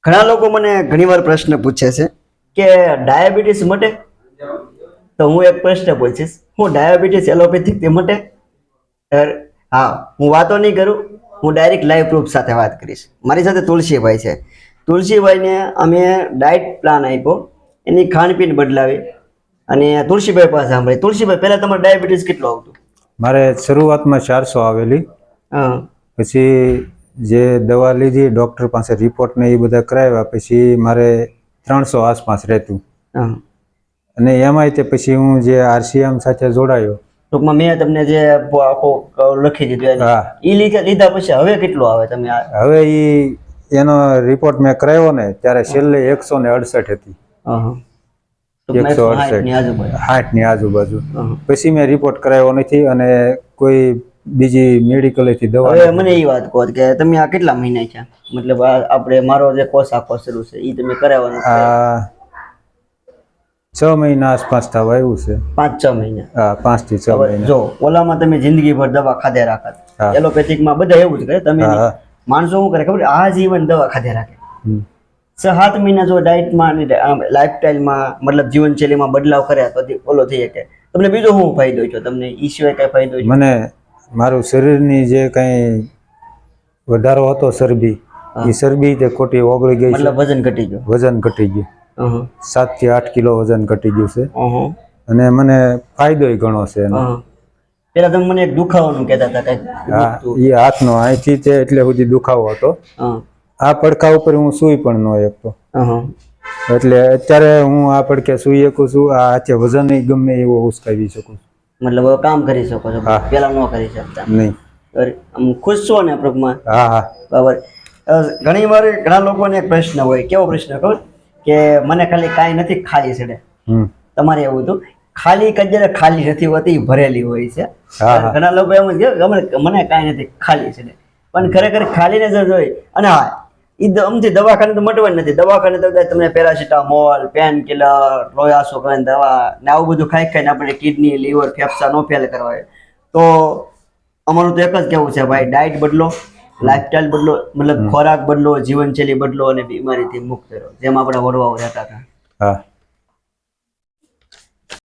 ઘણા લોકો મને ઘણીવાર પ્રશ્ન પૂછે છે કે ડાયાબિટીસ મટે. તો હું એક પ્રશ્ન પૂછીશ, હું ડાયાબિટીસ એલોપેથિક થી મટે? હા, હું વાતો નહીં કરું, હું ડાયરેક્ટ લાઈવ પ્રૂફ સાથે વાત કરીશ. મારી સાથે તુલસીભાઈ છે. તુલસીભાઈને અમે ડાયટ પ્લાન આપ્યો, એની ખાનપીન બદલાવી અને તુલસીભાઈ પાસે સાંભળી. તુલસીભાઈ, પહેલા તમારે ડાયાબિટીસ કેટલું આવતું? મારે શરૂઆતમાં 400 આવેલી. હા. પછી જે દવા લીધી, ડોક્ટર પાસે રિપોર્ટ ને એ બધા કરાવ્યા, પછી મારે 300 આસપાસ રહેતું. હા. અને એમાંય તે પછી હું જે RCM સાથે જોડાયો. ટૂંકમાં મેં તમને જે આખો લખી દીધું એ લીધા પછી હવે કેટલું આવે તમે? હવે એનો રિપોર્ટ મેં કરાવ્યો ને ત્યારે છેલ્લે 168 હતી. 168 ની આજુબાજુ. પછી મેં રિપોર્ટ કરાવ્યો નથી અને કોઈ બીજી મેડિકલેથી દવા. હવે મને એ વાત કહો કે તમે આ કેટલા મહિના છે, મતલબ આપણે મારો જે કોર્સ આખો શરૂ છે એ તમે કરાવવાનો? 6 મહિના આસપાસ થવા આવ્યું છે. 5-6 મહિના. હા, 5 થી 6 મહિના. જો ઓલામાં તમે જિંદગીભર દવા ખાધે રાખત, એલોપેથિકમાં બધા એવું જ કરે. તમે માણસો શું કરે ખબર? આ જીવન દવા ખાધે રાખે. 6-7 મહિના જો ડાયટમાં લાઈફસ્ટાઈલમાં મતલબ જીવનશૈલીમાં બદલાવ કરે તો ઓલો થઈ શકે. તમને બીજો શું ફાયદો છે? તમને ઈ સિવાય કઈ ફાયદો છે? મને મારું શરીરની જે કઈ વધારો હતો ચરબી, એ ચરબી તે ખોટી ઓગળી ગઈ. મતલબ વજન ઘટી ગયું? વજન ઘટી ગયું. 7 થી 8 કિલો વજન ઘટી ગયું છે. અને મને ફાયદો ઘણો છે એનો. પેલા તમે મને એક દુખાવાનું કહેતા હતા કઈક? હા, એ હાથનો અહીંથી તે એટલે સુધી દુખાવો હતો. આ પડખા ઉપર હું સુઈ પણ ન શકતો. એટલે અત્યારે હું આ પડખે સુઈ શકું છું. આ હાથે વજન ગમે એવો ઉચકાવી શકું છું. મતલબ કામ કરી શકો છો, પેલા ન કરી શકતા? નહીં. આમ ખુશ છો ને પ્રગમાં? હા હા, બરાબર. ઘણી વાર ઘણા લોકોને એક પ્રશ્ન હોય, કેવો પ્રશ્ન ખબર? કે મને ખાલી કાંઈ નથી, ખાલી ચડે. તમારે એવું હતું? ખાલી કજરે ખાલી નથી હોતી, ભરેલી હોય છે. ઘણા લોકો એમ જ કે મને કાંઈ નથી, ખાલી ચડે. પણ ખરેખર ખાલીને જ જોઈ. અને હા, એ અમથી દવાખાને તો મટવાની નથી. દવાખાને તો તમને પેરાસિટામોલ, પેન કિલર, લોયાસો કરીને દવા ને આવું બધું ખાઈ ખાઈને આપણે કિડની, લીવર, ફેફસા નો ફેલ કરવા હોય. તો અમારું તો એક જ કહેવું છે ભાઈ, ડાયટ બદલો, લાઈફસ્ટાઈલ બદલો, મતલબ ખોરાક બદલો, જીવનશૈલી બદલો અને બીમારીથી મુક્ત રહો, જેમ આપણા વડવાઓ રહેતા હતા.